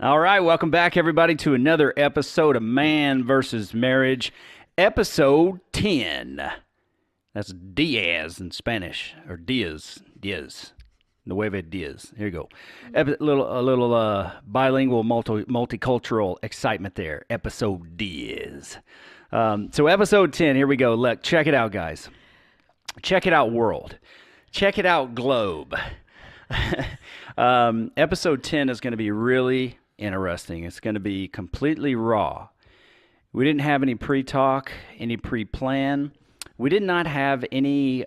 All right, welcome back, everybody, to another episode of Man vs. Marriage, episode 10. That's Diaz in Spanish, or Diaz, Nueve Diaz. Here you go. A little bilingual, multicultural excitement there. Episode Diaz. So episode 10, here we go. Look, check it out, guys. Check it out, world. Check it out, globe. Episode 10 is going to be really interesting. It's going to be completely raw. We didn't have any pre-talk, any pre-plan. We did not have any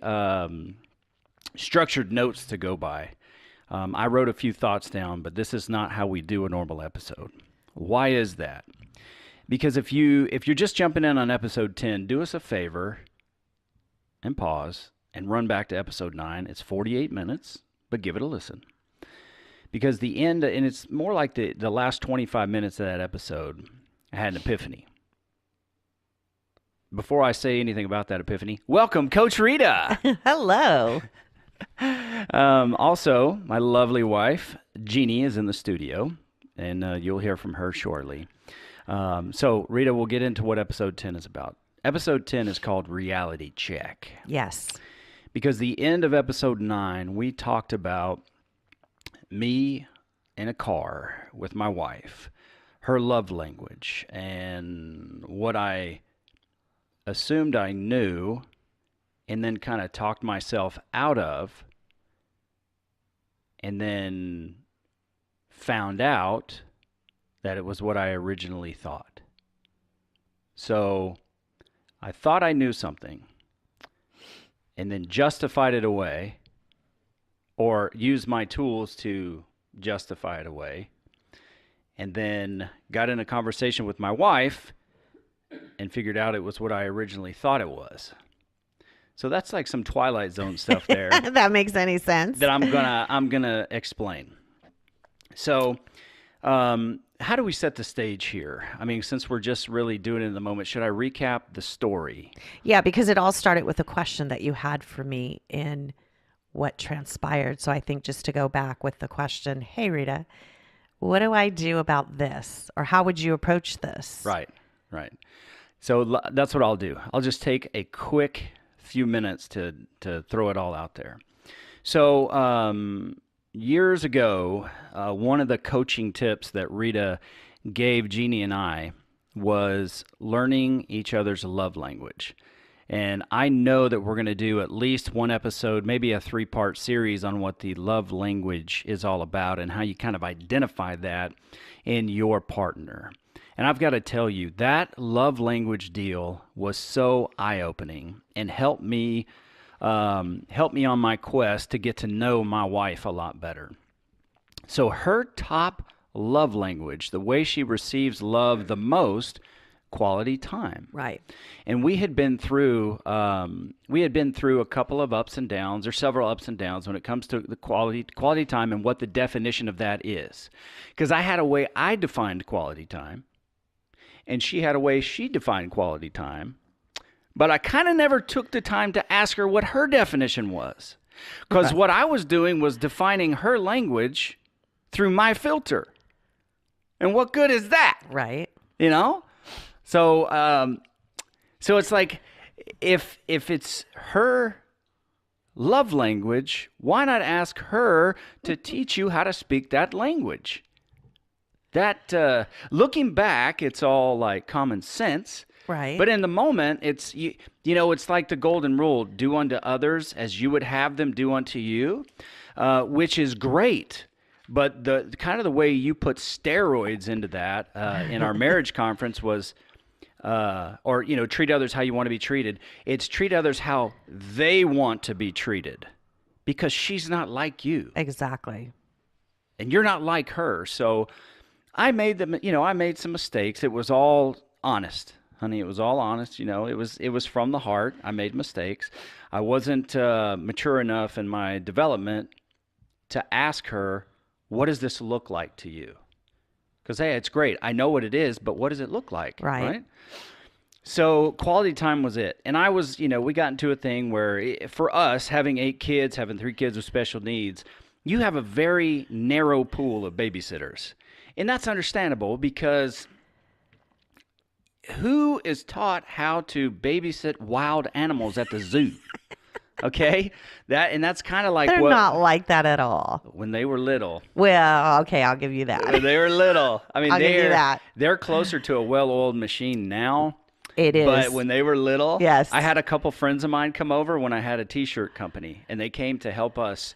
structured notes to go by. I wrote a few thoughts down, but this is not how we do a normal episode. Why is that? Because if you're just jumping in on episode 10, do us a favor and pause and run back to episode 9. It's 48 minutes, but give it a listen. Because the end, and it's more like the last 25 minutes of that episode, I had an epiphany. Before I say anything about that epiphany, welcome, Coach Rita. Hello. Also, my lovely wife, Jeannie, is in the studio, and you'll hear from her shortly. So, Rita, we'll get into what episode 10 is about. Episode 10 is called Reality Check. Yes. Because the end of episode 9, we talked about me in a car with my wife, her love language, and what I assumed I knew, and then kind of talked myself out of, and then found out that it was what I originally thought. So I thought I knew something, and then justified it away, or used my tools to justify it away, and then got in a conversation with my wife and figured out it was what I originally thought it was. So that's like some Twilight Zone stuff there. That makes any sense. That I'm gonna explain. So, how do we set the stage here? I mean, since we're just really doing it in the moment, should I recap the story? Yeah, because it all started with a question that you had for me in what transpired. So I think just to go back with the question, hey, Rita, what do I do about this? Or how would you approach this? Right. So that's what I'll do. I'll just take a quick few minutes to throw it all out there. So years ago, one of the coaching tips that Rita gave Jeannie and I was learning each other's love language. And I know that we're going to do at least one episode, maybe a 3-part series on what the love language is all about and how you kind of identify that in your partner. And I've got to tell you, that love language deal was so eye-opening and helped me on my quest to get to know my wife a lot better. So her top love language, the way she receives love the most, quality time. Right. And we had been through a couple of ups and downs, or several ups and downs when it comes to the quality time and what the definition of that is. Because I had a way I defined quality time, and she had a way she defined quality time, but I kind of never took the time to ask her what her definition was. Because what I was doing was defining her language through my filter. And what good is that? Right. You know? So it's like, if it's her love language, why not ask her to teach you how to speak that language? That, looking back, it's all like common sense. Right. But in the moment, it's, it's like the golden rule, do unto others as you would have them do unto you, which is great. But the kind of the way you put steroids into that in our marriage conference was, treat others how you want to be treated. It's treat others how they want to be treated, because she's not like you. Exactly. And you're not like her. So I made some mistakes. It was all honest, honey. It was all honest. It was from the heart. I made mistakes. I wasn't mature enough in my development to ask her, what does this look like to you? Because, hey, it's great. I know what it is, but what does it look like? Right. So quality time was it. And I was, we got into a thing where for us, having 8 kids, having 3 kids with special needs, you have a very narrow pool of babysitters. And that's understandable because who is taught how to babysit wild animals at the zoo? Okay? That's kind of like They're what not like that at all. when they were little. Well, okay, I'll give you that. When they were little. I mean, I'll give you that. they're closer to a well-oiled machine now. It But is. when they were little, Yes. I had a couple friends of mine come over when I had a t-shirt company, and they came to help us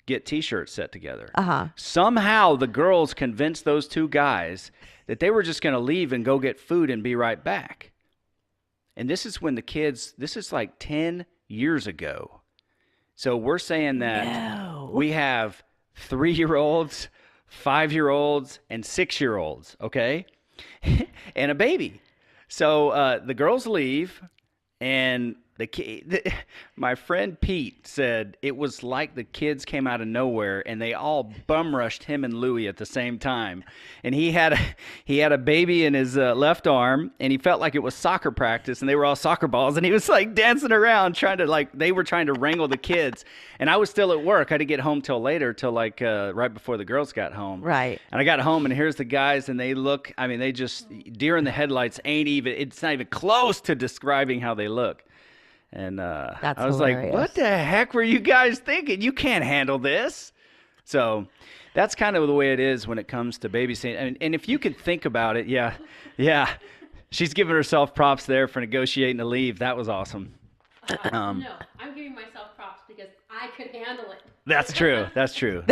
get t-shirts set together. Uh-huh. Somehow the girls convinced those two guys that they were just going to leave and go get food and be right back. And this is when this is like 10 years ago. So we're saying that No. we have 3-year-olds, 5-year-olds, and 6-year-olds, okay? And a baby. So the girls leave, and my friend Pete said it was like the kids came out of nowhere, and they all bum rushed him and Louie at the same time. And he had a baby in his left arm, and he felt like it was soccer practice, and they were all soccer balls, and he was like dancing around they were trying to wrangle the kids. And I was still at work. I didn't get home till later, till like right before the girls got home. Right. And I got home, and here's the guys, and they look, I mean, they just, deer in the headlights it's not even close to describing how they look. And That's I was hilarious. like, what the heck were you guys thinking? You can't handle this. So that's kind of the way it is when it comes to babysitting. And if you could think about it, yeah. She's giving herself props there for negotiating to leave. That was awesome. No, I'm giving myself props because I could handle it. That's true. That's true.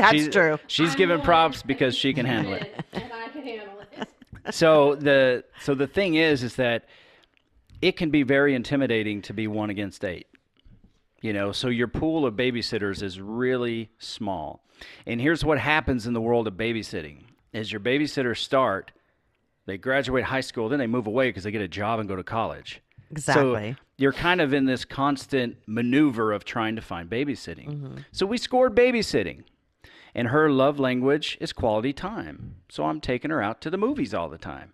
She's I'm giving willing props to because she can give handle it. in, and I can handle it. So the thing is that it can be very intimidating to be 1 against 8. So your pool of babysitters is really small. And here's what happens in the world of babysitting. As your babysitters start, they graduate high school, then they move away because they get a job and go to college. Exactly. So you're kind of in this constant maneuver of trying to find babysitting. Mm-hmm. So we scored babysitting. And her love language is quality time. So I'm taking her out to the movies all the time.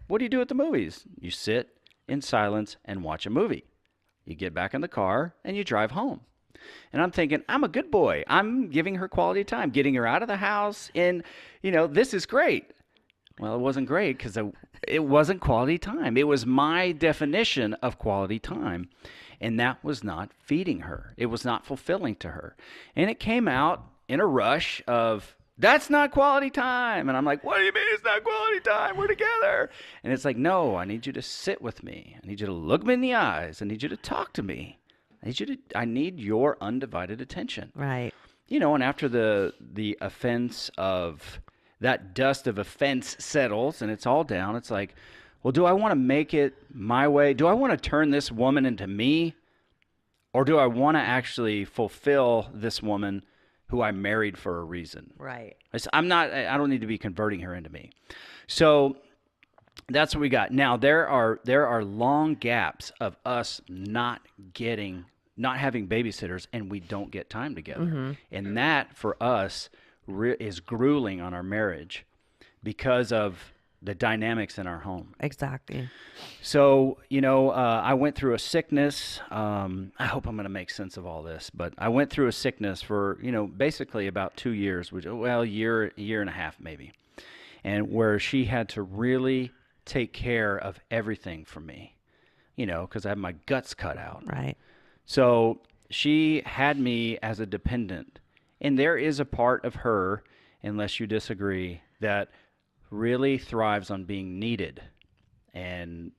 What do you do at the movies? You sit in silence and watch a movie. You get back in the car and you drive home. And I'm thinking, I'm a good boy. I'm giving her quality time, getting her out of the house, and this is great. Well, it wasn't great because it wasn't quality time. It was my definition of quality time, and that was not feeding her. It was not fulfilling to her. And it came out in a rush of, that's not quality time. And I'm like, what do you mean it's not quality time? We're together. And it's like, no, I need you to sit with me. I need you to look me in the eyes. I need you to talk to me. I need your undivided attention. Right. And after the offense of that dust of offense settles and it's all down, it's like, well, do I want to make it my way? Do I want to turn this woman into me? Or do I want to actually fulfill this woman who I married for a reason? Right. I don't need to be converting her into me. So that's what we got. Now there are long gaps of us not having babysitters, and we don't get time together. Mm-hmm. And that for us is grueling on our marriage because of the dynamics in our home. Exactly. So, I went through a sickness. I hope I'm going to make sense of all this, but I went through a sickness for, basically about 2 years, year and a half maybe, and where she had to really take care of everything for me, because I had my guts cut out. Right. So she had me as a dependent, and there is a part of her, unless you disagree, that really thrives on being needed and,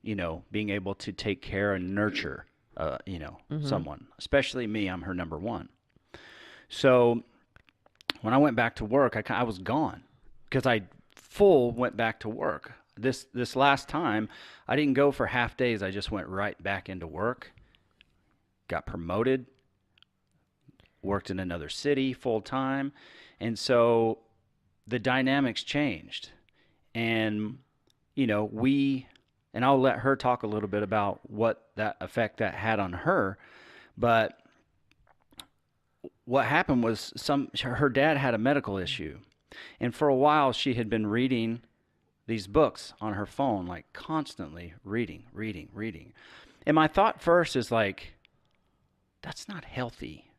being able to take care and nurture, mm-hmm. someone, especially me. I'm her number one. So when I went back to work, I was gone because I went back to work. This last time, I didn't go for half days. I just went right back into work, got promoted, worked in another city full time. And so the dynamics changed. And, and I'll let her talk a little bit about what that effect that had on her. But what happened was her dad had a medical issue. And for a while, she had been reading these books on her phone, like constantly reading. And my thought first is like, that's not healthy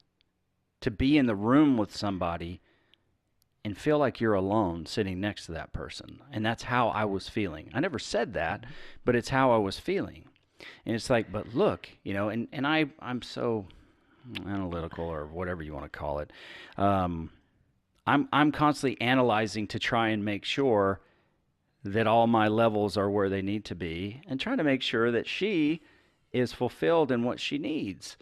to be in the room with somebody and feel like you're alone sitting next to that person. And that's how I was feeling. I never said that, but it's how I was feeling. And it's like, but look, and I'm so analytical, or whatever you want to call it. I'm constantly analyzing to try and make sure that all my levels are where they need to be, and trying to make sure that she is fulfilled in what she needs.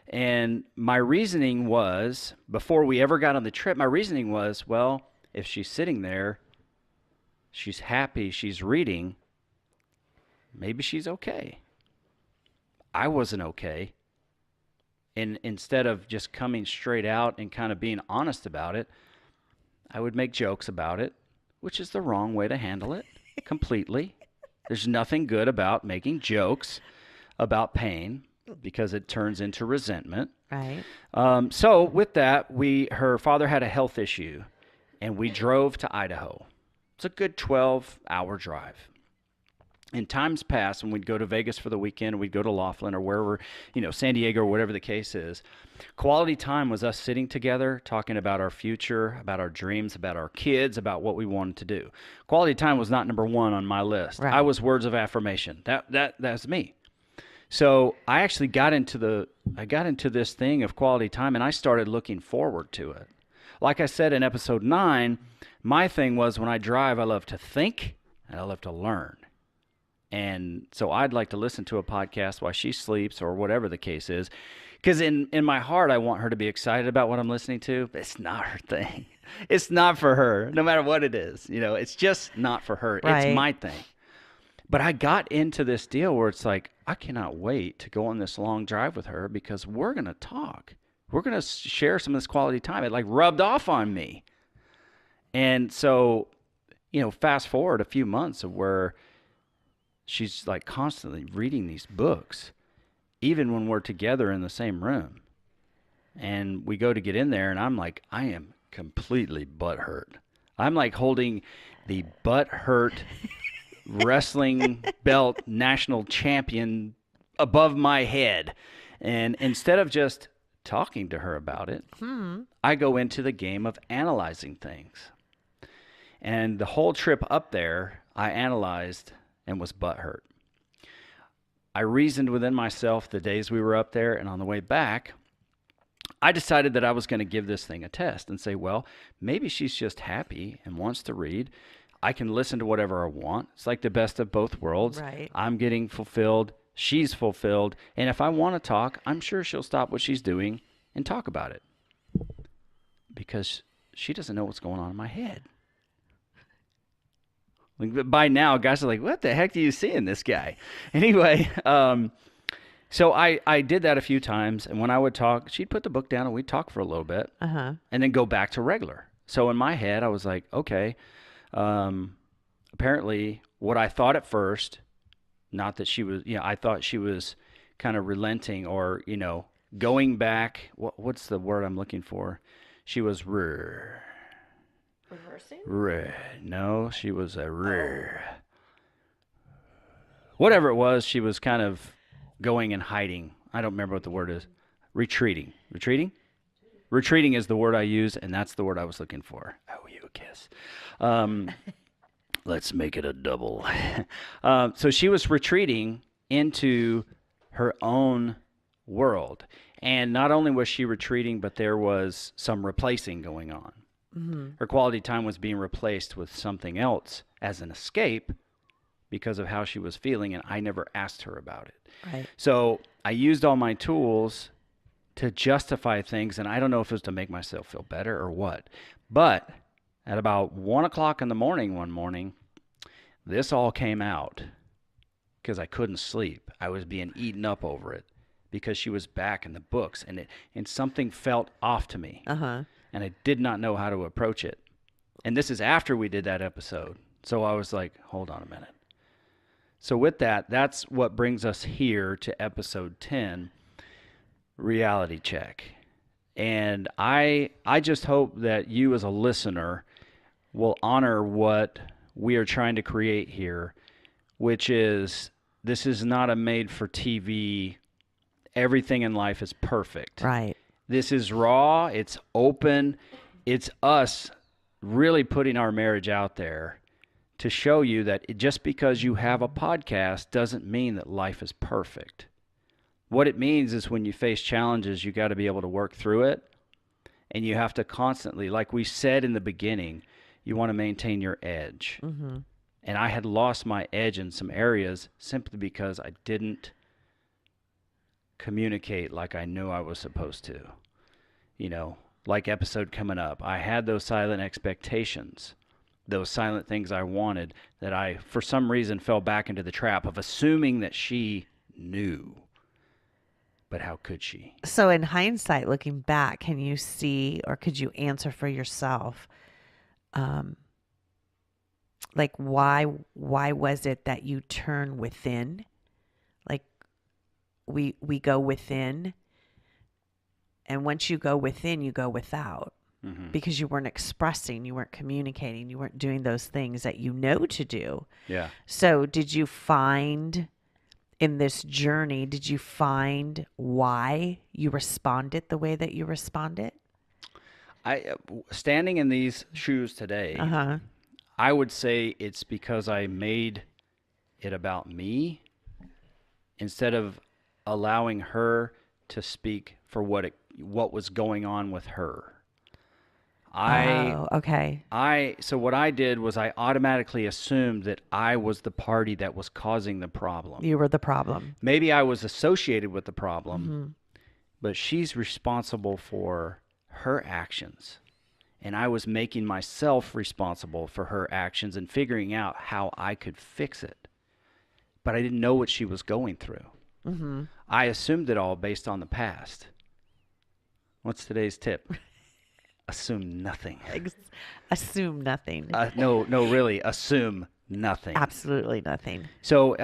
And my reasoning was, before we ever got on the trip, my reasoning was, well, if she's sitting there, she's happy, she's reading, maybe she's okay. I wasn't okay. And instead of just coming straight out and kind of being honest about it, I would make jokes about it, which is the wrong way to handle it completely. There's nothing good about making jokes about pain, because it turns into resentment. Right. So with that, her father had a health issue, and we drove to Idaho. It's a good 12-hour drive. In times past, when we'd go to Vegas for the weekend, we'd go to Laughlin or wherever, San Diego or whatever the case is, quality time was us sitting together, talking about our future, about our dreams, about our kids, about what we wanted to do. Quality time was not number one on my list. Right. I was words of affirmation. That's me. So I actually got into this thing of quality time, and I started looking forward to it. Like I said in episode 9, my thing was, when I drive, I love to think and I love to learn. And so I'd like to listen to a podcast while she sleeps, or whatever the case is. Because in my heart, I want her to be excited about what I'm listening to, but it's not her thing. It's not for her, no matter what it is. It's just not for her. Right. It's my thing. But I got into this deal where it's like, I cannot wait to go on this long drive with her, because we're going to talk. We're going to share some of this quality time. It rubbed off on me. And so, fast forward a few months of where she's constantly reading these books, even when we're together in the same room. And we go to get in there, and I'm like, I am completely butthurt. I'm holding the butthurt wrestling belt national champion above my head. And instead of just talking to her about it, I go into the game of analyzing things. And the whole trip up there, I analyzed and was butthurt. I reasoned within myself the days we were up there, and on the way back, I decided that I was going to give this thing a test and say, well, maybe she's just happy and wants to read. I can listen to whatever I want. It's like the best of both worlds. Right. I'm getting fulfilled. She's fulfilled. And if I want to talk, I'm sure she'll stop what she's doing and talk about it, because she doesn't know what's going on in my head. By now, guys are like, what the heck do you see in this guy? Anyway, so I did that a few times. And when I would talk, she'd put the book down and we'd talk for a little bit, and then go back to regular. So in my head, I was like, okay, apparently what I thought at first, not that she was, I thought she was kind of relenting, or, going back. What's the word I'm looking for? She was Reversing? No, she was whatever it was, she was kind of going and hiding. I don't remember what the word is. Retreating. Retreating is the word I use, and that's the word I was looking for. I owe you a kiss. Let's make it a double. So she was retreating into her own world. And not only was she retreating, but there was some replacing going on. Her quality time was being replaced with something else as an escape because of how she was feeling, and I never asked her about it. Right. So I used all my tools to justify things, and I don't know if it was to make myself feel better or what. But at about 1 o'clock in the morning one morning, this all came out because I couldn't sleep. I was being eaten up over it because she was back in the books, and something felt off to me. And I did not know how to approach it. And this is after we did that episode. So I was like, hold on a minute. So with that, that's what brings us here to episode 10, reality check. And I just hope that you as a listener will honor what we are trying to create here, which is, this is not a made for TV, everything in life is perfect. Right. This is raw, it's open, it's us really putting our marriage out there to show you that just because you have a podcast doesn't mean that life is perfect. What it means is when you face challenges, you got to be able to work through it. And you have to constantly, like we said in the beginning, you want to maintain your edge. Mm-hmm. And I had lost my edge in some areas simply because I didn't communicate like I knew I was supposed to. You know, like episode coming up, I had those silent expectations, those silent things I wanted that I, for some reason, fell back into the trap of assuming that she knew. But how could she? So in hindsight, looking back, can you see, or could you answer for yourself, like why was it that you turn within? Like we go within, and once you go within, you go without. Mm-hmm. Because you weren't expressing, you weren't communicating, you weren't doing those things that you know to do. Yeah. So did you find in this journey, did you find why you responded the way that you responded? Standing in these shoes today, Uh-huh. I would say it's because I made it about me instead of allowing her to speak for what was going on with her. Okay. So what I did was I automatically assumed that I was the party that was causing the problem. You were the problem. Maybe I was associated with the problem, Mm-hmm. but she's responsible for her actions. And I was making myself responsible for her actions and figuring out how I could fix it. But I didn't know what she was going through. Mm-hmm. I assumed it all based on the past. What's today's tip? Assume nothing. Assume nothing. No, really, assume nothing. Absolutely nothing. So,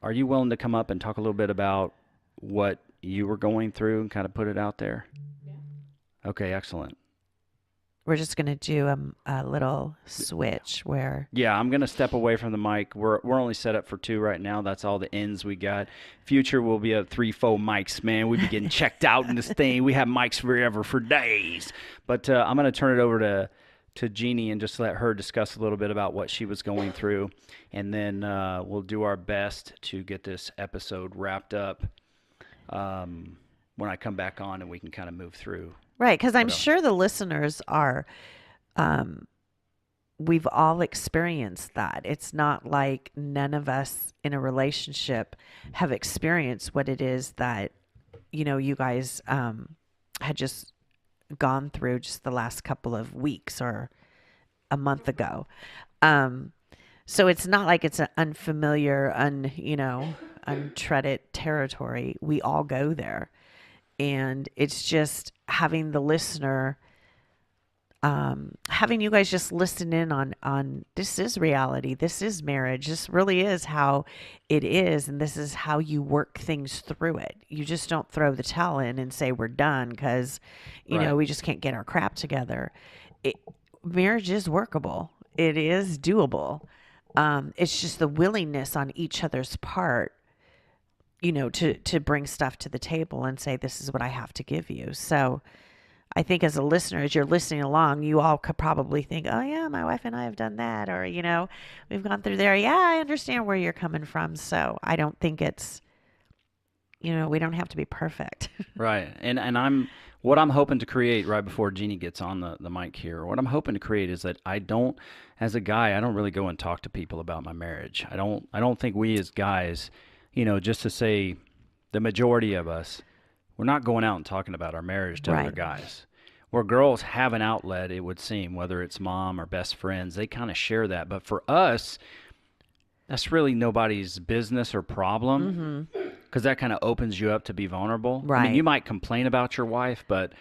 are you willing to come up and talk a little bit about what you were going through and kind of put it out there? Yeah. Okay, excellent. We're just going to do a little switch where... Yeah, I'm going to step away from the mic. We're only set up for 2 right now. That's all the ends we got. Future will be at 3-4 mics, man. We be getting checked out in this thing. We have mics forever for days. But I'm going to turn it over to Jeannie and just let her discuss a little bit about what she was going through. And then we'll do our best to get this episode wrapped up when I come back on and we can kind of move through. Right, because I'm sure the listeners are, we've all experienced that. It's not like none of us in a relationship have experienced what it is that, you guys had just gone through just the last couple of weeks or a month ago. So it's not like it's an unfamiliar, untreaded territory. We all go there. And it's just having the listener, having you guys just listen in on this is reality. This is marriage. This really is how it is. And this is how you work things through it. You just don't throw the towel in and say we're done because, we just can't get our crap together. Marriage is workable. It is doable. It's just the willingness on each other's part, to bring stuff to the table and say, this is what I have to give you. So I think as a listener, as you're listening along, you all could probably think, oh yeah, my wife and I have done that. Or, we've gone through there. Yeah, I understand where you're coming from. So I don't think it's, we don't have to be perfect. Right. And what I'm hoping to create right before Jeannie gets on the mic here, what I'm hoping to create is that as a guy, I don't really go and talk to people about my marriage. I don't think we as guys, just to say the majority of us, we're not going out and talking about our marriage to other guys. Where girls have an outlet, it would seem, whether it's mom or best friends, they kind of share that. But for us, that's really nobody's business or problem because that kind of opens you up to be vulnerable. Right. I mean, you might complain about your wife, but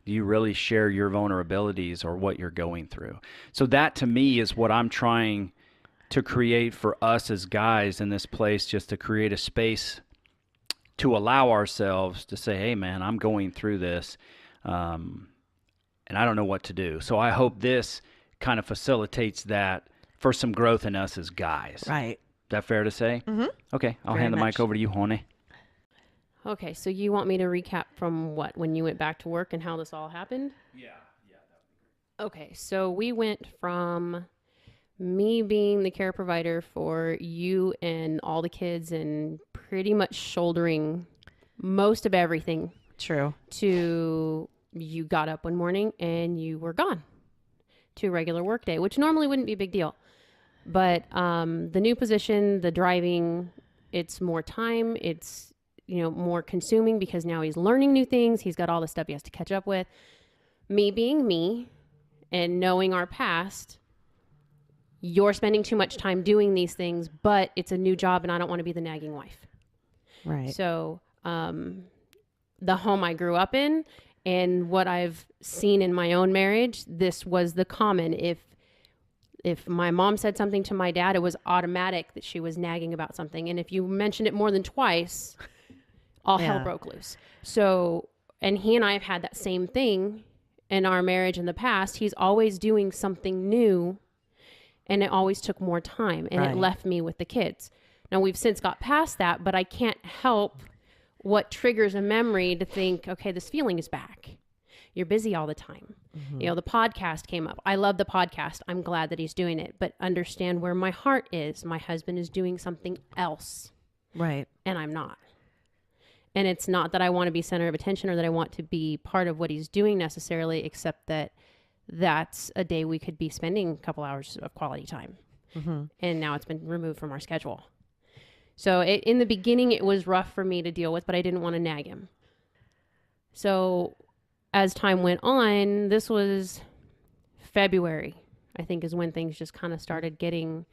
do you really share your vulnerabilities or what you're going through? So that to me is what I'm trying to create for us as guys in this place, just to create a space to allow ourselves to say, hey, man, I'm going through this, and I don't know what to do. So I hope this kind of facilitates that for some growth in us as guys. Right. Is that fair to say? Mm-hmm. Okay, I'll Very hand the much. mic over to you, honey. Okay, so you want me to recap from when you went back to work and how this all happened? Yeah. Okay, so we went from me being the care provider for you and all the kids and pretty much shouldering most of everything True. to you got up one morning and you were gone to a regular work day, which normally wouldn't be a big deal. But the new position, the driving, it's more time. It's, more consuming because now he's learning new things. He's got all the stuff he has to catch up with. Me being me and knowing our past, you're spending too much time doing these things, but it's a new job and I don't want to be the nagging wife. Right. So the home I grew up in and what I've seen in my own marriage, this was the common. If my mom said something to my dad, it was automatic that she was nagging about something. And if you mentioned it more than twice, all hell broke loose. So, and he and I have had that same thing in our marriage in the past. He's always doing something new and it always took more time and it left me with the kids. Now we've since got past that, but I can't help what triggers a memory to think, okay, this feeling is back. You're busy all the time. Mm-hmm. The podcast came up. I love the podcast. I'm glad that he's doing it, but understand where my heart is. My husband is doing something else. Right. And I'm not. And it's not that I want to be center of attention or that I want to be part of what he's doing necessarily, except that that's a day we could be spending a couple hours of quality time. Mm-hmm. And now it's been removed from our schedule. So in the beginning, it was rough for me to deal with, but I didn't want to nag him. So as time went on, this was February, I think, is when things just kind of started getting,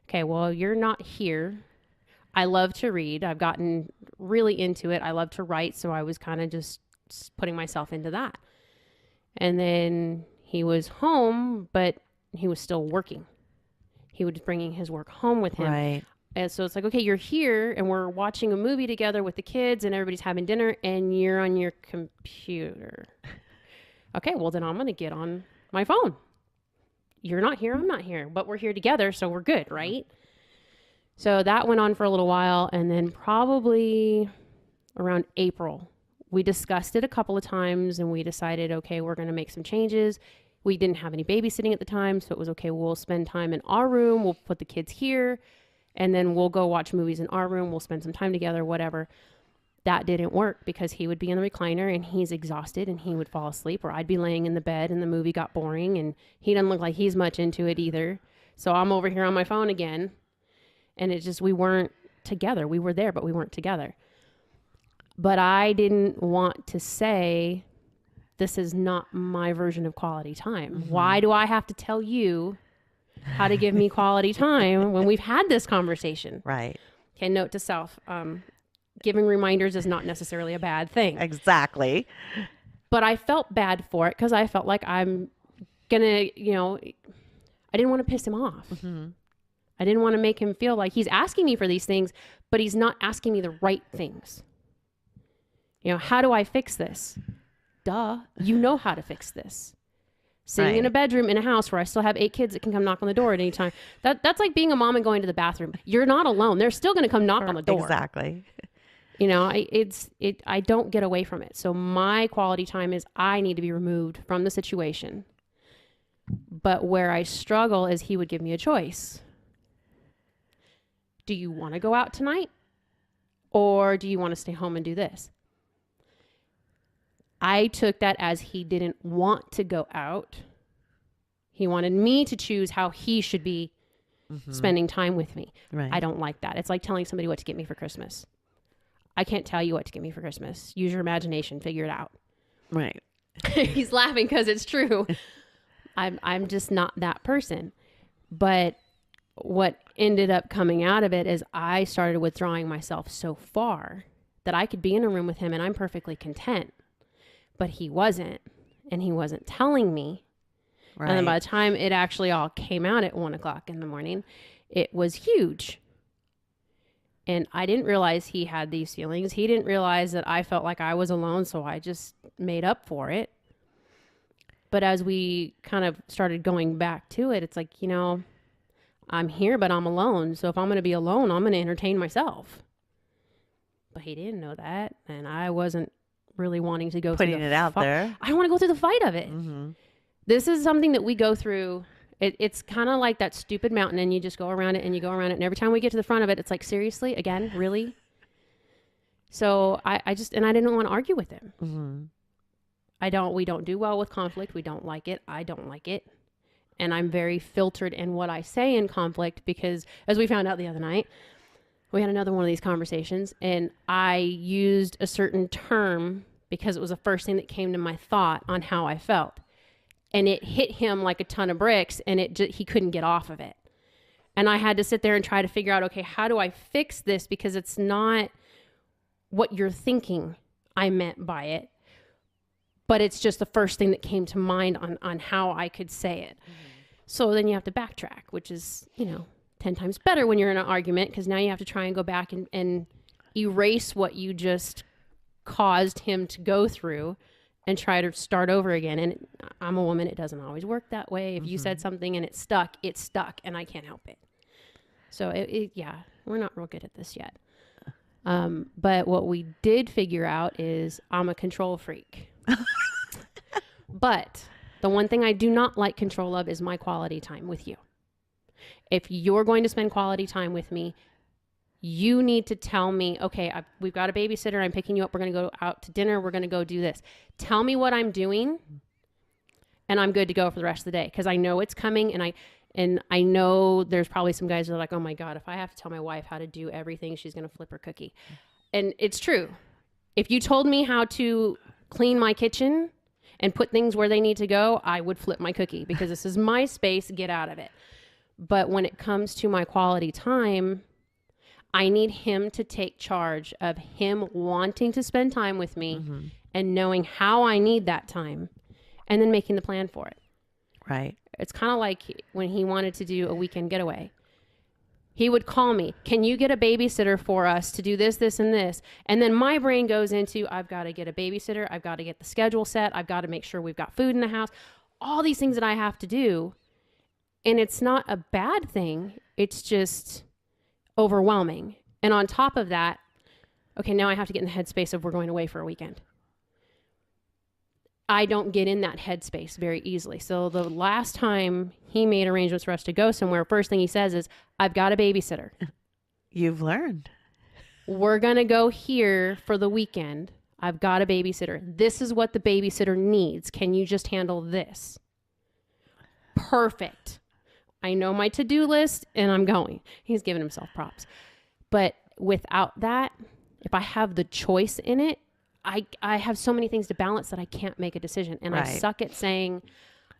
okay, well, you're not here. I love to read. I've gotten really into it. I love to write. So I was kind of just putting myself into that. And then he was home, but he was still working. He was bringing his work home with him. Right. And so it's like, okay, you're here and we're watching a movie together with the kids and everybody's having dinner and you're on your computer. Okay, well then I'm going to get on my phone. You're not here, I'm not here, but we're here together, so we're good, right? So that went on for a little while, and then probably around April, we discussed it a couple of times and we decided, okay, we're going to make some changes. We didn't have any babysitting at the time, so it was okay, we'll spend time in our room, we'll put the kids here, and then we'll go watch movies in our room, we'll spend some time together, whatever. That didn't work because he would be in the recliner and he's exhausted and he would fall asleep, or I'd be laying in the bed and the movie got boring and he doesn't look like he's much into it either. So I'm over here on my phone again. And it just, we weren't together. We were there, but we weren't together. But I didn't want to say, this is not my version of quality time. Mm-hmm. Why do I have to tell you how to give me quality time when we've had this conversation? Right. Okay, note to self, giving reminders is not necessarily a bad thing. Exactly. But I felt bad for it because I felt like I'm going to, I didn't want to piss him off. Mm-hmm. I didn't want to make him feel like he's asking me for these things, but he's not asking me the right things. How do I fix this? Duh. You know how to fix this. Sitting in a bedroom in a house where I still have 8 kids that can come knock on the door at any time. That's like being a mom and going to the bathroom. You're not alone. They're still going to come knock on the door. Exactly. I don't get away from it. So my quality time is I need to be removed from the situation. But where I struggle is he would give me a choice. Do you want to go out tonight? Or do you want to stay home and do this? I took that as he didn't want to go out. He wanted me to choose how he should be spending time with me. Right. I don't like that. It's like telling somebody what to get me for Christmas. I can't tell you what to get me for Christmas. Use your imagination. Figure it out. Right. He's laughing because it's true. I'm just not that person. But what ended up coming out of it is I started withdrawing myself so far that I could be in a room with him and I'm perfectly content. But he wasn't. And he wasn't telling me. Right. And then by the time it actually all came out at 1:00 in the morning, it was huge. And I didn't realize he had these feelings. He didn't realize that I felt like I was alone, so I just made up for it. But as we kind of started going back to it, it's like, I'm here, but I'm alone. So if I'm going to be alone, I'm going to entertain myself. But he didn't know that. And I wasn't really wanting to go putting it out there. I don't want to go through the fight of it. Mm-hmm. This is something that we go through. It's kind of like that stupid mountain, and you just go around it and you go around it. And every time we get to the front of it, it's like, seriously, again, really? So I didn't want to argue with him. Mm-hmm. We don't do well with conflict. We don't like it. I don't like it. And I'm very filtered in what I say in conflict because, as we found out the other night, we had another one of these conversations, and I used a certain term because it was the first thing that came to my thought on how I felt. And it hit him like a ton of bricks, and he couldn't get off of it. And I had to sit there and try to figure out, okay, how do I fix this? Because it's not what you're thinking I meant by it, but it's just the first thing that came to mind on how I could say it. Mm-hmm. So then you have to backtrack, which is, 10 times better when you're in an argument, because now you have to try and go back and erase what you just caused him to go through and try to start over again. And I'm a woman. It doesn't always work that way. If you said something and it's stuck, and I can't help it. So we're not real good at this yet. But what we did figure out is I'm a control freak. But the one thing I do not like control of is my quality time with you. If you're going to spend quality time with me, you need to tell me, okay, we've got a babysitter. I'm picking you up. We're going to go out to dinner. We're going to go do this. Tell me what I'm doing, and I'm good to go for the rest of the day, because I know it's coming, and I know there's probably some guys that are like, oh my God, if I have to tell my wife how to do everything, she's going to flip her cookie. And it's true. If you told me how to clean my kitchen and put things where they need to go, I would flip my cookie, because this is my space. Get out of it. But when it comes to my quality time, I need him to take charge of him wanting to spend time with me and knowing how I need that time, and then making the plan for it. Right. It's kind of like when he wanted to do a weekend getaway. He would call me, can you get a babysitter for us to do this, this, and this? And then my brain goes into, I've got to get a babysitter. I've got to get the schedule set. I've got to make sure we've got food in the house. All these things that I have to do. And it's not a bad thing. It's just overwhelming. And on top of that, okay, now I have to get in the headspace of we're going away for a weekend. I don't get in that headspace very easily. So the last time he made arrangements for us to go somewhere, first thing he says is, I've got a babysitter. You've learned. We're going to go here for the weekend. I've got a babysitter. This is what the babysitter needs. Can you just handle this? Perfect. I know my to-do list, and I'm going. He's giving himself props. But without that, if I have the choice in it, I have so many things to balance that I can't make a decision. And I suck at saying,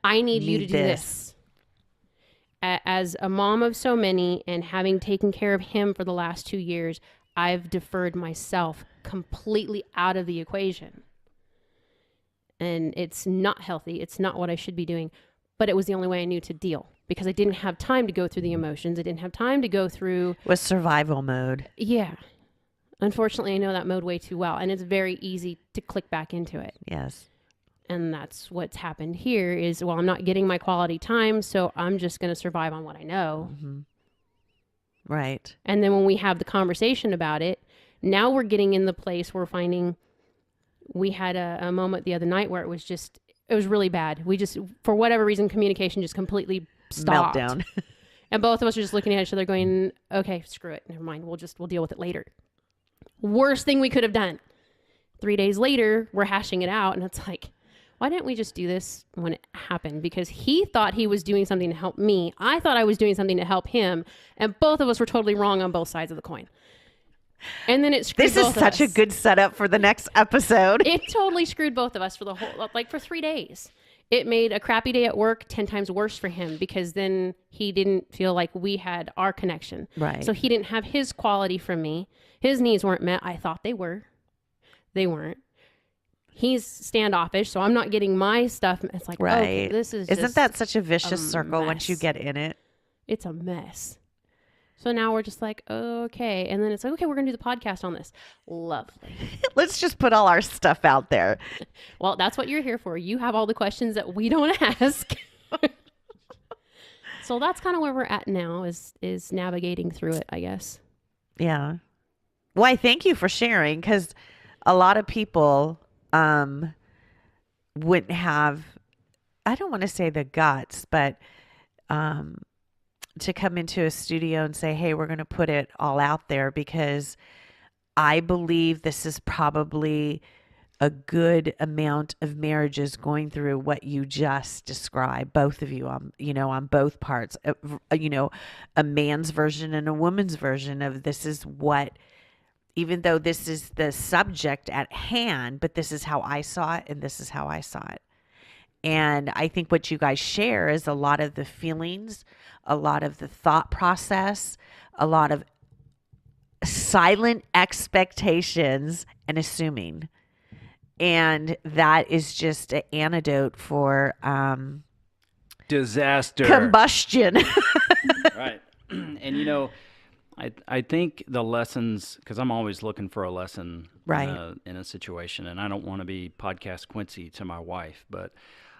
I need you to do this. As a mom of so many, and having taken care of him for the last 2 years, I've deferred myself completely out of the equation. And it's not healthy. It's not what I should be doing. But it was the only way I knew to deal, because I didn't have time to go through the emotions. I didn't have time to go through... With survival mode. Yeah. Unfortunately, I know that mode way too well, and it's very easy to click back into it. Yes. And that's what's happened here is, well, I'm not getting my quality time, so I'm just going to survive on what I know. Mm-hmm. Right. And then when we have the conversation about it, now we're getting in the place where we're finding we had a moment the other night where it was really bad. We just, for whatever reason, communication just completely stopped. Meltdown. And both of us are just looking at each other going, okay, screw it. Never mind. We'll deal with it later. Worst thing we could have done. 3 days later, we're hashing it out, and it's like, why didn't we just do this when it happened? Because he thought he was doing something to help me. I thought I was doing something to help him. And both of us were totally wrong on both sides of the coin. And then it screwed both of us. This is such a good setup for the next episode. It totally screwed both of us for the whole, for 3 days. It made a crappy day at work 10 times worse for him, because then he didn't feel like we had our connection. Right. So he didn't have his quality from me. His needs weren't met. I thought they were. They weren't. He's standoffish, so I'm not getting my stuff. It's like, right. Okay, this is Isn't just that such a vicious circle mess. once you get in it? It's a mess. So now we're just like, okay. And then it's like, okay, we're going to do the podcast on this. Lovely. Let's just put all our stuff out there. Well, that's what you're here for. You have all the questions that we don't ask. So that's kind of where we're at now is navigating through it, I guess. Yeah. Well, I thank you for sharing, because a lot of people wouldn't have I don't want to say the guts, but um, to come into a studio and say, hey, we're going to put it all out there, because I believe this is probably a good amount of marriages going through what you just described, both of you, on both parts, a man's version and a woman's version of this is what, even though this is the subject at hand, but this is how I saw it and this is how I saw it. And I think what you guys share is a lot of the feelings, a lot of the thought process, a lot of silent expectations and assuming. And that is just an antidote for Disaster. combustion. Right. And I think the lessons, because I'm always looking for a lesson Right. in a situation, and I don't want to be podcast Quincy to my wife, but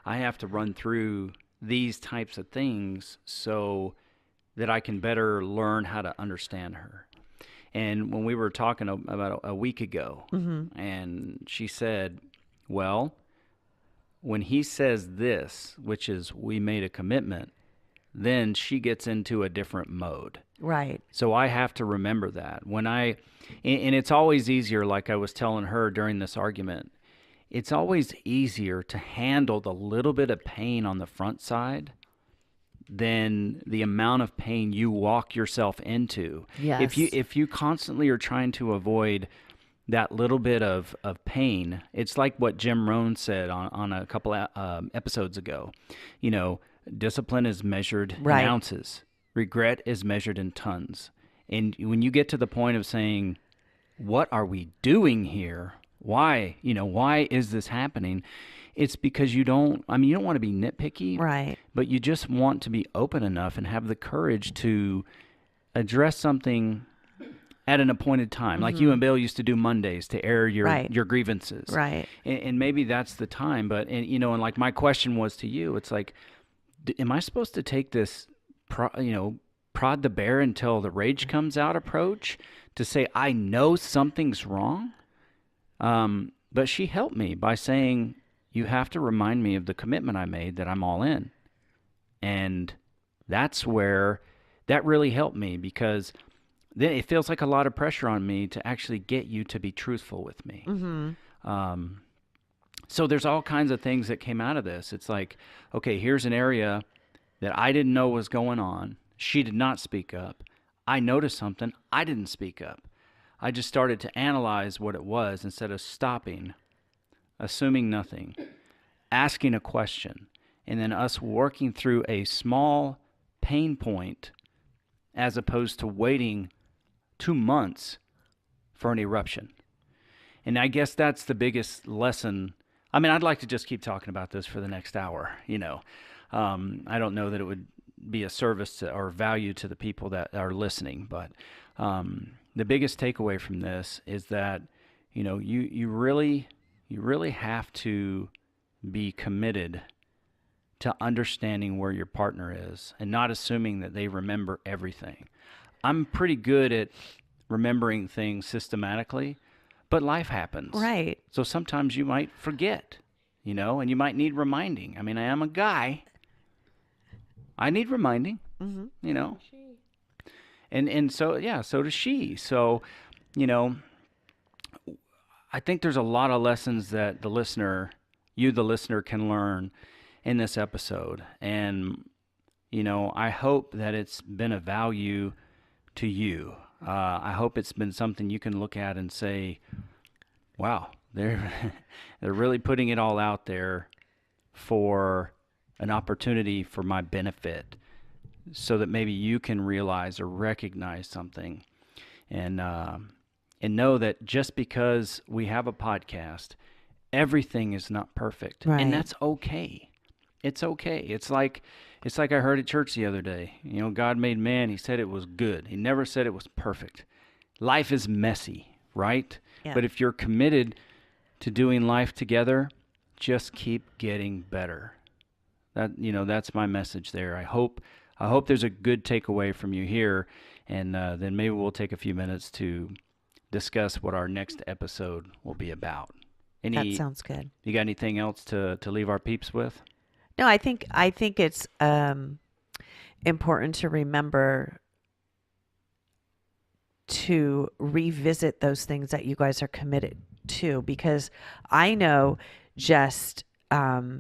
I have to run through these types of things so that I can better learn how to understand her. And when we were talking about a week ago, and she said, well, when he says this, which is we made a commitment, then she gets into a different mode. Right. So I have to remember that. And it's always easier, like I was telling her during this argument, it's always easier to handle the little bit of pain on the front side than the amount of pain you walk yourself into. Yes. If you constantly are trying to avoid that little bit of pain, it's like what Jim Rohn said on a couple episodes ago. Discipline is measured Right. in ounces. Regret is measured in tons. And when you get to the point of saying, what are we doing here? Why is this happening? It's because you don't want to be nitpicky, Right. but you just want to be open enough and have the courage to address something at an appointed time. Like you and Bill used to do Mondays to air Right. your grievances. Right. And maybe that's the time. But, and like my question was to you, it's like, am I supposed to take this, prod the bear until the rage comes out approach to say, I know something's wrong? But she helped me by saying, you have to remind me of the commitment I made that I'm all in. And that's where that really helped me, because then it feels like a lot of pressure on me to actually get you to be truthful with me. So there's all kinds of things that came out of this. It's like, okay, here's an area that I didn't know was going on. She did not speak up. I noticed something. I didn't speak up. I just started to analyze what it was instead of stopping, assuming nothing, asking a question, and then us working through a small pain point as opposed to waiting 2 months for an eruption. And I guess that's the biggest lesson. I mean, I'd like to just keep talking about this for the next hour, I don't know that it would be a service to, or value to the people that are listening, but the biggest takeaway from this is that, you really have to be committed to understanding where your partner is and not assuming that they remember everything. I'm pretty good at remembering things systematically, but life happens. Right. So sometimes you might forget, and you might need reminding. I mean, I am a guy. I need reminding, And so, yeah, so does she. So, I think there's a lot of lessons that the listener can learn in this episode. And, I hope that it's been of value to you. I hope it's been something you can look at and say, wow, they're really putting it all out there for an opportunity for my benefit, so that maybe you can realize or recognize something, and know that just because we have a podcast, everything is not perfect, Right. and that's okay. It's okay. It's like I heard at church the other day. God made man. He said it was good. He never said it was perfect. Life is messy, right? Yeah. But if you're committed to doing life together, just keep getting better. That's my message there. I hope there's a good takeaway from you here, and then maybe we'll take a few minutes to discuss what our next episode will be about. That sounds good. You got anything else to leave our peeps with? No, I think it's important to remember to revisit those things that you guys are committed to, because I know, just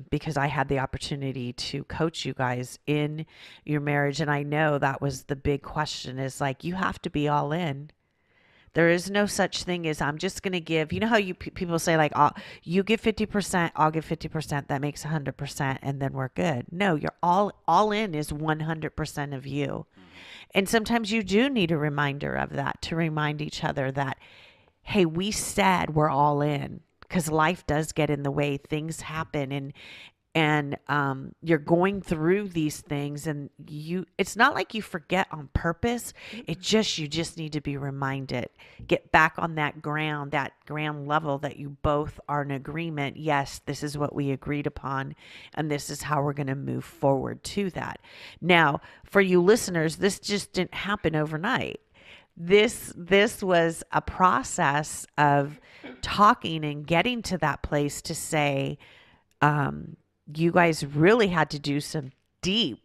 because I had the opportunity to coach you guys in your marriage, and I know that was the big question, is like, you have to be all in. There is no such thing as I'm just going to give. You know how people say, like, you give 50%, I'll give 50%. That makes 100%, and then we're good. No, you're all in is 100% of you. And sometimes you do need a reminder of that, to remind each other that, hey, we said we're all in, because life does get in the way. Things happen, and you're going through these things, and it's not like you forget on purpose. You just need to be reminded, get back on that ground level, that you both are in agreement. Yes, this is what we agreed upon, and this is how we're going to move forward to that. Now, for you listeners, this just didn't happen overnight. This was a process of talking and getting to that place to say, you guys really had to do some deep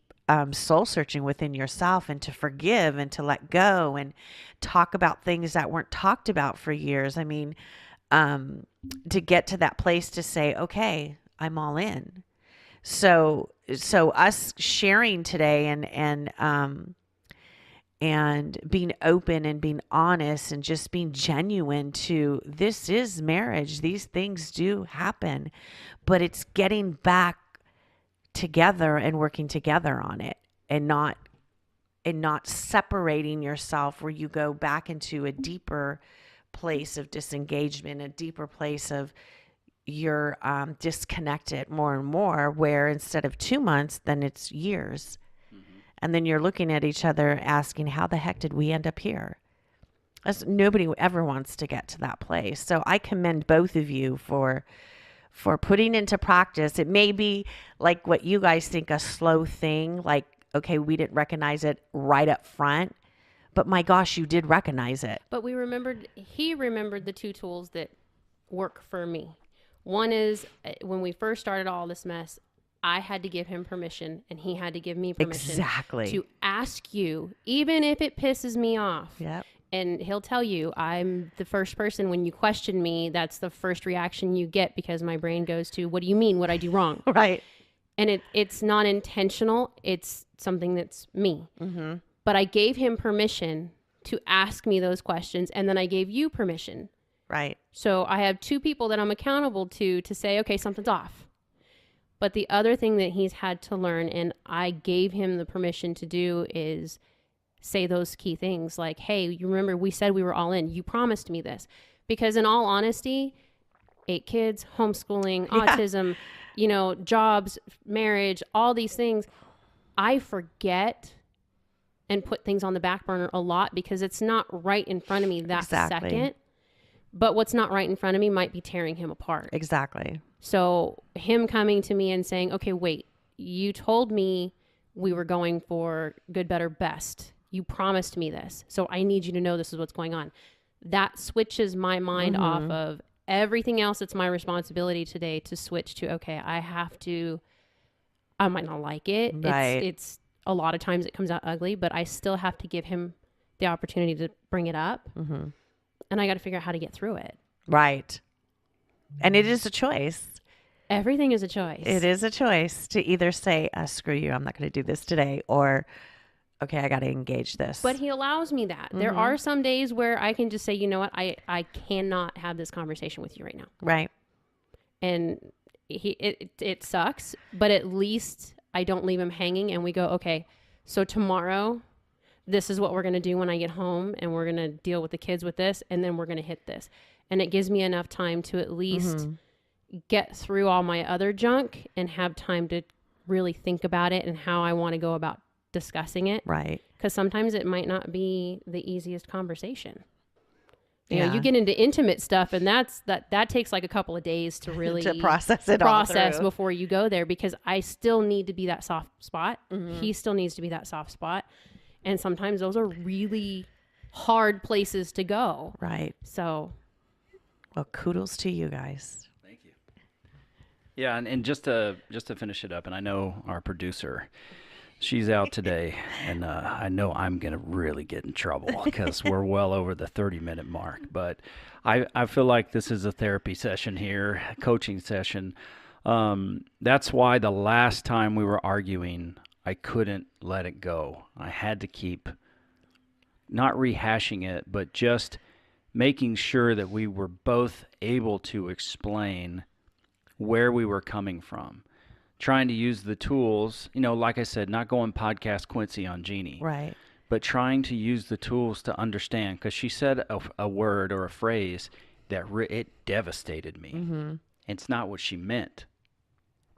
soul searching within yourself, and to forgive and to let go and talk about things that weren't talked about for years. I mean, to get to that place to say, okay, I'm all in. So us sharing today, and being open and being honest and just being genuine to, this is marriage. These things do happen, but it's getting back together and working together on it, and not separating yourself, where you go back into a deeper place of disengagement, a deeper place of you're disconnected more and more, where instead of 2 months, then it's years. And then you're looking at each other asking, how the heck did we end up here? Nobody ever wants to get to that place. So I commend both of you for putting into practice. It may be like what you guys think, a slow thing, like, okay, we didn't recognize it right up front, but my gosh, you did recognize it. But he remembered the two tools that work for me. One is, when we first started all this mess, I had to give him permission, and he had to give me permission to ask you, even if it pisses me off. Yep. And he'll tell you, I'm the first person, when you question me, that's the first reaction you get, because my brain goes to, what do you mean? What'd I do wrong? Right. And it's not intentional. It's something that's me. Mm-hmm. But I gave him permission to ask me those questions, and then I gave you permission. Right. So I have two people that I'm accountable to say, okay, something's off. But the other thing that he's had to learn, and I gave him the permission to do, is say those key things like, hey, you remember we said we were all in. You promised me this. Because in all honesty, 8 kids, homeschooling, autism, jobs, marriage, all these things, I forget and put things on the back burner a lot, because it's not right in front of me that second. But what's not right in front of me might be tearing him apart. Exactly. So him coming to me and saying, okay, wait, you told me we were going for good, better, best. You promised me this. So I need you to know this is what's going on. That switches my mind off of everything else. It's my responsibility today to switch to, okay, I might not like it. Right. It's a lot of times it comes out ugly, but I still have to give him the opportunity to bring it up. Mm-hmm. And I got to figure out how to get through it. Right. And it is a choice. Everything is a choice. It is a choice to either say, screw you, I'm not going to do this today, or, okay, I got to engage this. But he allows me that. There are some days where I can just say, you know what, I cannot have this conversation with you right now. Right. And it sucks, but at least I don't leave him hanging, and we go, okay, so tomorrow, this is what we're going to do when I get home, and we're going to deal with the kids with this, and then we're going to hit this. And it gives me enough time to at least get through all my other junk and have time to really think about it and how I want to go about discussing it. Right. Because sometimes it might not be the easiest conversation. You know, you get into intimate stuff, and that takes like a couple of days to really to process it before you go there, because I still need to be that soft spot. He still needs to be that soft spot. And sometimes those are really hard places to go. Right. So, well, kudos to you guys. Thank you. Yeah, and just to finish it up, and I know our producer, she's out today, and I know I'm gonna really get in trouble because we're well over the 30-minute mark. But I feel like this is a therapy session here, a coaching session. That's why the last time we were arguing, I couldn't let it go. I had to keep not rehashing it, but just making sure that we were both able to explain where we were coming from, trying to use the tools, like I said, not going podcast Quincy on Jeannie, Right. but trying to use the tools to understand, because she said a word or a phrase that it devastated me. Mm-hmm. It's not what she meant,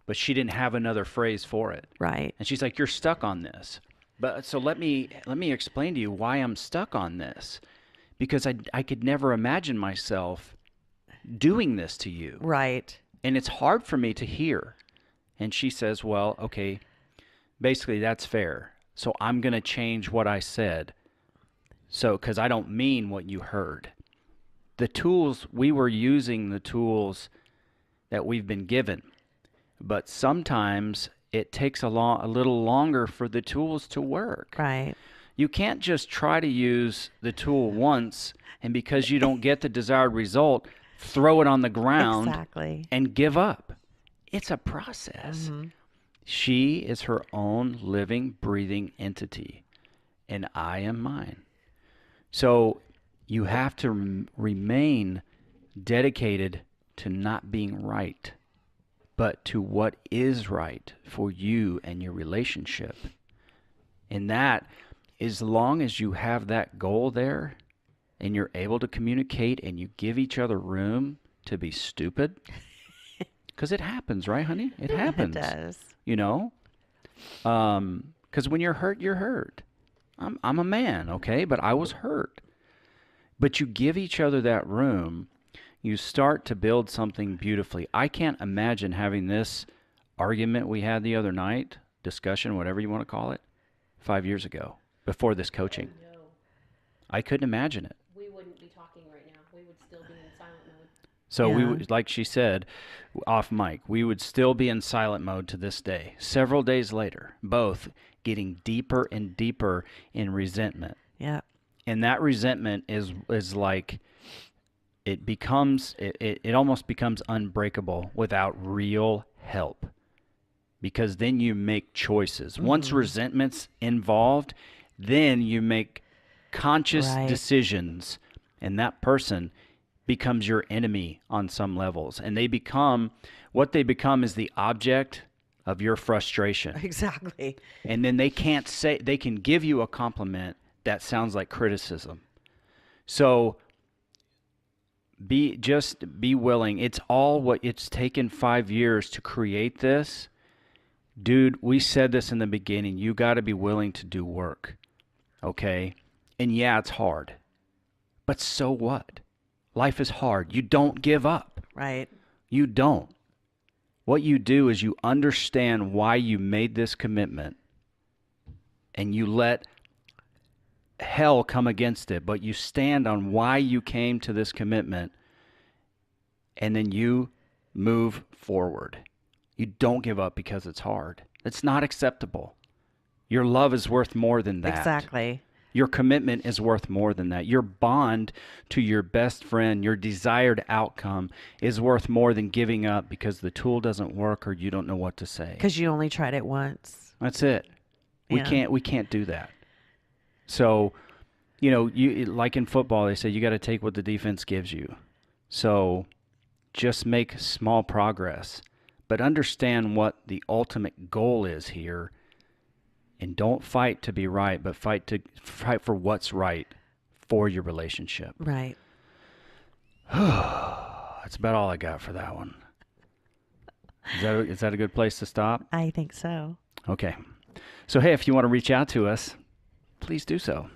but she didn't have another phrase for it. Right. And she's like, "You're stuck on this." But so let me explain to you why I'm stuck on this, because I could never imagine myself doing this to you. Right. And it's hard for me to hear. And she says, "Well, okay, basically that's fair. So I'm going to change what I said. So, because I don't mean what you heard." The tools, we were using the tools that we've been given. But sometimes it takes a little longer for the tools to work. Right. You can't just try to use the tool once, and because you don't get the desired result, throw it on the ground Exactly. and give up. It's a process. Mm-hmm. She is her own living, breathing entity, and I am mine. So you have to remain dedicated to not being right, but to what is right for you and your relationship. And that, as long as you have that goal there and you're able to communicate and you give each other room to be stupid, because it happens, right, honey? It happens. It does. Because when you're hurt, you're hurt. I'm a man, okay? But I was hurt. But you give each other that room, you start to build something beautifully. I can't imagine having this argument we had the other night, discussion, whatever you want to call it, 5 years ago, before this coaching. No, I couldn't imagine it. we wouldn't be talking right now. We would still be in silent mode. So we Yeah. would, like she said, off mic, we would still be in silent mode to this day. Several days later, both getting deeper and deeper in resentment. Yeah. And that resentment is like, it almost becomes unbreakable without real help, because then you make choices. Once resentment's involved, then you make conscious Right. decisions, and that person becomes your enemy on some levels, and what they become is the object of your frustration. Exactly. And then they can give you a compliment that sounds like criticism. So be willing. It's taken 5 years to create this. Dude, we said this in the beginning. You got to be willing to do work. Okay? And yeah, it's hard. But so what? Life is hard. You don't give up. Right. You don't. What you do is you understand why you made this commitment, and you let hell come against it, but you stand on why you came to this commitment, and then you move forward. You don't give up because it's hard. It's not acceptable. Your love is worth more than that. Exactly. Your commitment is worth more than that. Your bond to your best friend, your desired outcome, is worth more than giving up because the tool doesn't work or you don't know what to say. Because you only tried it once. That's it. We Yeah. can't do that. So, you like in football, they say you got to take what the defense gives you. So, just make small progress, but understand what the ultimate goal is here. And don't fight to be right, but fight for what's right for your relationship. Right. That's about all I got for that one. Is that a good place to stop? I think so. Okay. So, hey, if you want to reach out to us, please do so.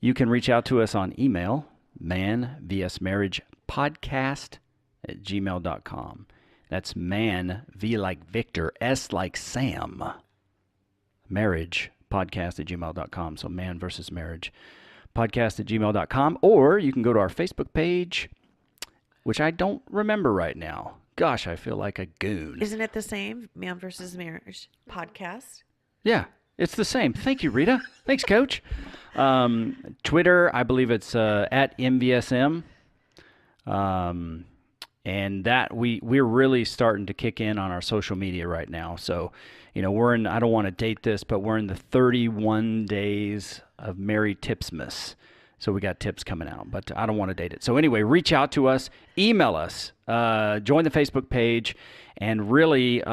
You can reach out to us on email, manvsmarriagepodcast@gmail.com. That's man, V like Victor, S like Sam, marriagepodcast@gmail.com. So man versus marriage podcast@gmail.com. Or you can go to our Facebook page, which I don't remember right now. gosh, I feel like a goon. Isn't it the same? Man versus Marriage podcast. Yeah, it's the same. Thank you, Rita. Thanks, Coach. Twitter, I believe it's at MVSM. And that we're really starting to kick in on our social media right now. So, we're in, I don't want to date this, but we're in the 31 days of Merry Tipsmas. So we got tips coming out, but I don't want to date it. So anyway, reach out to us, email us, join the Facebook page, and really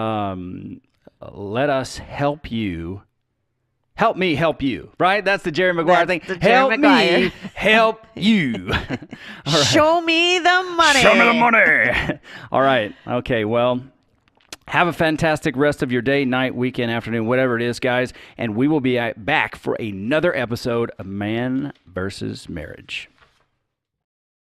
let us help you. Help me help you, right? That's the Jerry Maguire thing. Help me help you. All right. Show me the money. Show me the money. All right. Okay, well, have a fantastic rest of your day, night, weekend, afternoon, whatever it is, guys. And we will be back for another episode of Man versus Marriage.